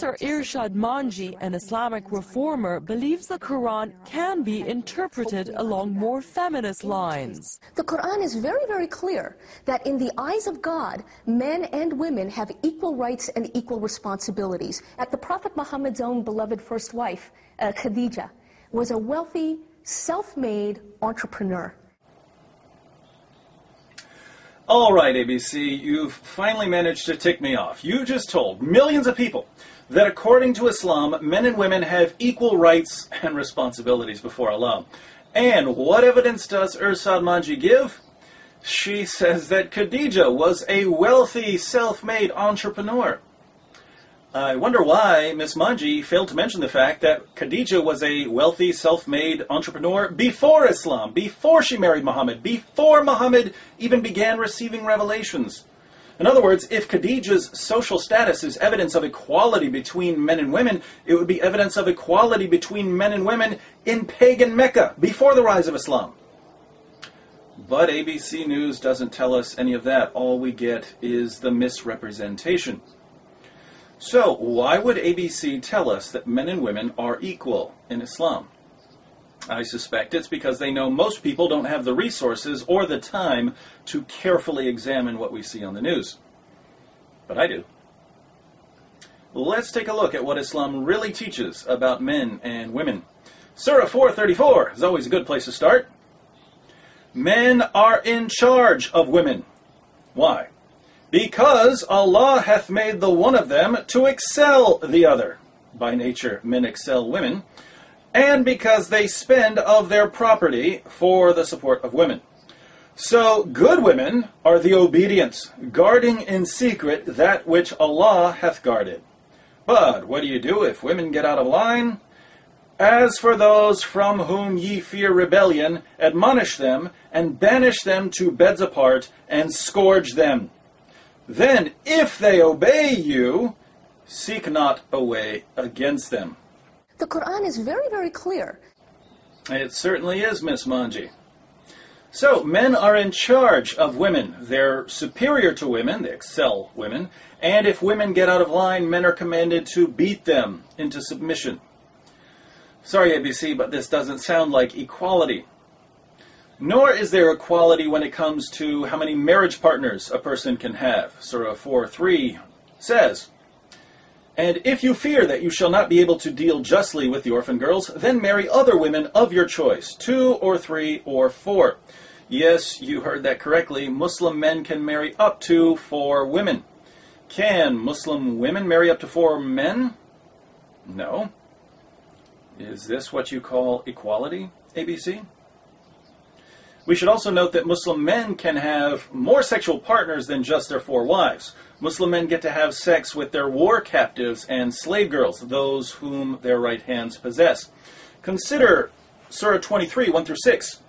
Professor Irshad Manji, an Islamic reformer, believes the Quran can be interpreted along more feminist lines. The Quran is very, very clear that in the eyes of God, men and women have equal rights and equal responsibilities. At the Prophet Muhammad's own beloved first wife, Khadija, was a wealthy, self-made entrepreneur. All right, ABC, you've finally managed to tick me off. You just told millions of people that according to Islam, men and women have equal rights and responsibilities before Allah. And what evidence does Irshad Manji give? She says that Khadija was a wealthy, self-made entrepreneur. I wonder why Miss Manji failed to mention the fact that Khadija was a wealthy, self-made entrepreneur before Islam, before she married Muhammad, before Muhammad even began receiving revelations. In other words, if Khadija's social status is evidence of equality between men and women, it would be evidence of equality between men and women in pagan Mecca, before the rise of Islam. But ABC News doesn't tell us any of that. All we get is the misrepresentation. So, why would ABC tell us that men and women are equal in Islam? I suspect it's because they know most people don't have the resources or the time to carefully examine what we see on the news. But I do. Let's take a look at what Islam really teaches about men and women. Surah 4:34 is always a good place to start. Men are in charge of women. Why? Because Allah hath made the one of them to excel the other. By nature, men excel women. And because they spend of their property for the support of women. So, good women are the obedient, guarding in secret that which Allah hath guarded. But what do you do if women get out of line? As for those from whom ye fear rebellion, admonish them, and banish them to beds apart, and scourge them. Then, if they obey you, seek not a way against them. The Quran is very, very clear. It certainly is, Miss Manji. So, men are in charge of women. They're superior to women, they excel women, and if women get out of line, men are commanded to beat them into submission. Sorry, ABC, but this doesn't sound like equality. Nor is there equality when it comes to how many marriage partners a person can have. Surah 4:3 says, "And if you fear that you shall not be able to deal justly with the orphan girls, then marry other women of your choice, 2 or 3 or 4. Yes, you heard that correctly. Muslim men can marry up to 4 women. Can Muslim women marry up to 4 men? No. Is this what you call equality, ABC? We should also note that Muslim men can have more sexual partners than just their 4 wives. Muslim men get to have sex with their war captives and slave girls, those whom their right hands possess. Consider Surah 23, 1-6.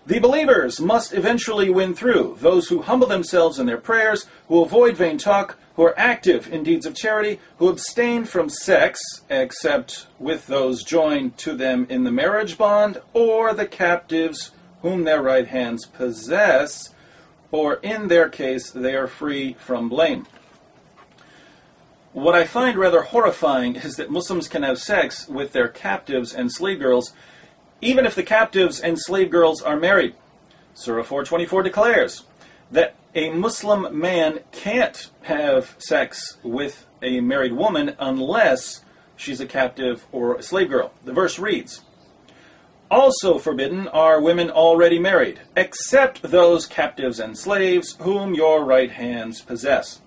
The believers must eventually win through, those who humble themselves in their prayers, who avoid vain talk, who are active in deeds of charity, who abstain from sex, except with those joined to them in the marriage bond, or the captives whom their right hands possess, or in their case they are free from blame." What I find rather horrifying is that Muslims can have sex with their captives and slave girls, even if the captives and slave girls are married. Surah 4:24 declares that a Muslim man can't have sex with a married woman unless she's a captive or a slave girl. The verse reads, "Also forbidden are women already married, except those captives and slaves whom your right hands possess."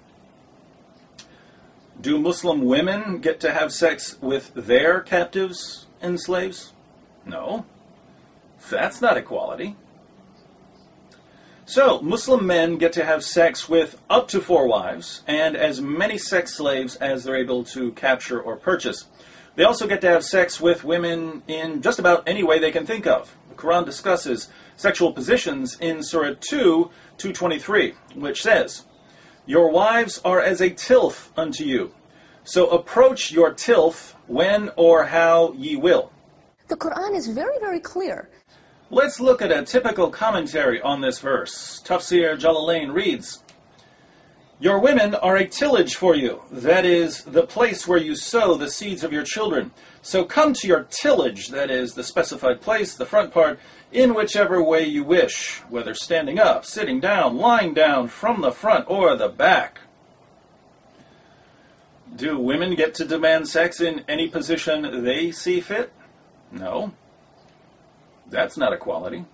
Do Muslim women get to have sex with their captives and slaves? No. That's not equality. So, Muslim men get to have sex with up to 4 wives, and as many sex slaves as they're able to capture or purchase. They also get to have sex with women in just about any way they can think of. The Quran discusses sexual positions in Surah 2:23, which says, "Your wives are as a tilth unto you, so approach your tilth when or how ye will." The Quran is very, very clear. Let's look at a typical commentary on this verse. Tafsir Jalalain reads, Your women are a tillage for you. That is the place where you sow the seeds of your children. So come to your tillage, that is the specified place, the front part, in whichever way you wish, whether standing up, sitting down, lying down, from the front or the back. Do women get to demand sex in any position they see fit? No. That's not equality.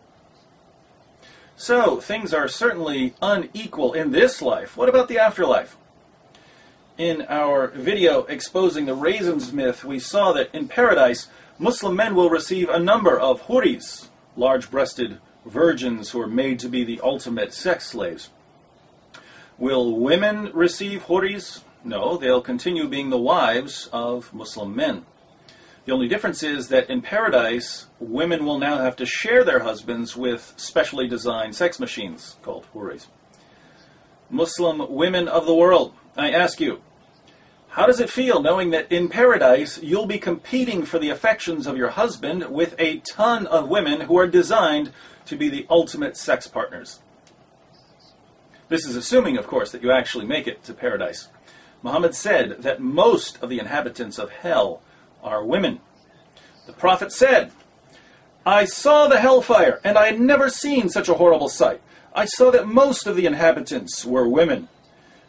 So, things are certainly unequal in this life. What about the afterlife? In our video exposing the raisins myth, we saw that in paradise, Muslim men will receive a number of huris, large-breasted virgins who are made to be the ultimate sex slaves. Will women receive huris? No, they'll continue being the wives of Muslim men. The only difference is that in paradise, women will now have to share their husbands with specially designed sex machines called huris. Muslim women of the world, I ask you, how does it feel knowing that in paradise you'll be competing for the affections of your husband with a ton of women who are designed to be the ultimate sex partners? This is assuming, of course, that you actually make it to paradise. Muhammad said that most of the inhabitants of hell are women. The Prophet said, I saw the hellfire, and I had never seen such a horrible sight. I saw that most of the inhabitants were women.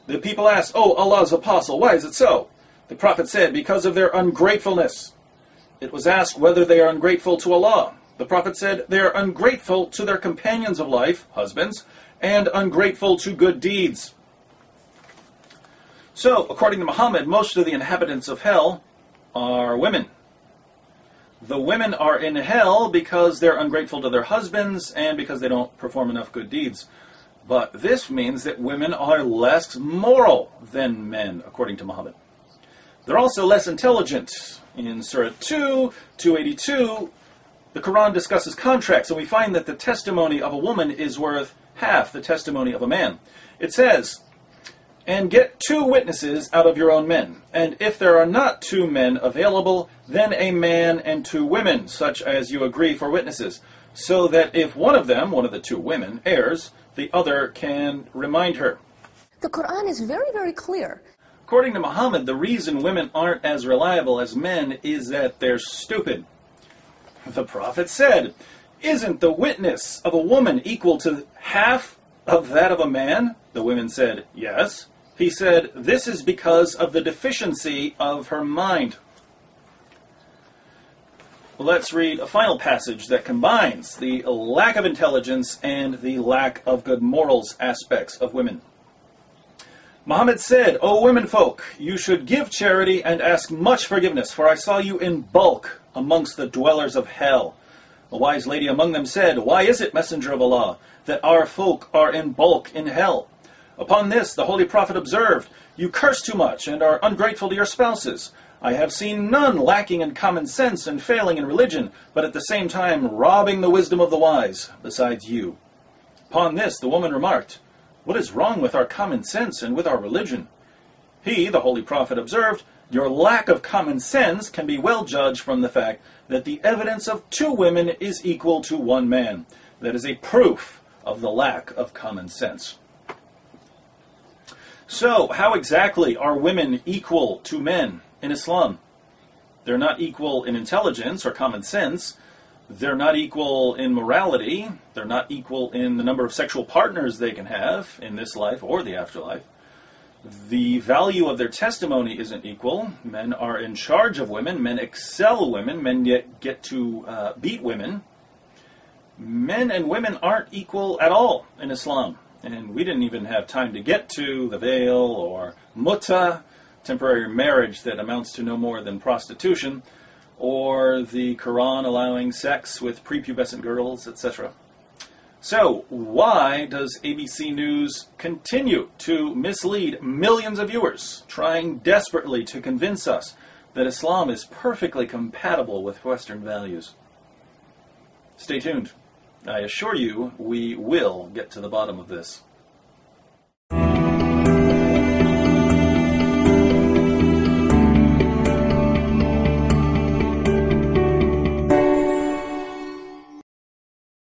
The people asked, Oh, Allah's apostle, why is it so? The Prophet said, because of their ungratefulness. It was asked whether they are ungrateful to Allah. The Prophet said, they are ungrateful to their companions of life, husbands, and ungrateful to good deeds. So, according to Muhammad, most of the inhabitants of hell are women. The women are in hell because they're ungrateful to their husbands and because they don't perform enough good deeds. But this means that women are less moral than men, according to Muhammad. They're also less intelligent. In Surah 2, 282, the Quran discusses contracts, and we find that the testimony of a woman is worth half the testimony of a man. It says, and get 2 witnesses out of your own men. And if there are not 2 men available, then a man and 2 women, such as you agree for witnesses, so that if one of them, one of the 2 women, errs, the other can remind her. The Quran is very, very clear. According to Muhammad, the reason women aren't as reliable as men is that they're stupid. The Prophet said, isn't the witness of a woman equal to half of that of a man? The women said, yes. He said, this is because of the deficiency of her mind. Let's read a final passage that combines the lack of intelligence and the lack of good morals aspects of women. Muhammad said, O womenfolk, you should give charity and ask much forgiveness, for I saw you in bulk amongst the dwellers of hell. A wise lady among them said, why is it, Messenger of Allah, that our folk are in bulk in hell? Upon this, the Holy Prophet observed, you curse too much and are ungrateful to your spouses. I have seen none lacking in common sense and failing in religion, but at the same time robbing the wisdom of the wise, besides you. Upon this, the woman remarked, what is wrong with our common sense and with our religion? He, the Holy Prophet, observed, your lack of common sense can be well judged from the fact that the evidence of 2 women is equal to 1 man. That is a proof of the lack of common sense. So, how exactly are women equal to men in Islam? They're not equal in intelligence or common sense. They're not equal in morality. They're not equal in the number of sexual partners they can have in this life or the afterlife. The value of their testimony isn't equal. Men are in charge of women. Men excel women. Men get to beat women. Men and women aren't equal at all in Islam. And we didn't even have time to get to the veil or muta, temporary marriage that amounts to no more than prostitution, or the Quran allowing sex with prepubescent girls, etc. So, why does ABC News continue to mislead millions of viewers, trying desperately to convince us that Islam is perfectly compatible with Western values? Stay tuned. I assure you, we will get to the bottom of this.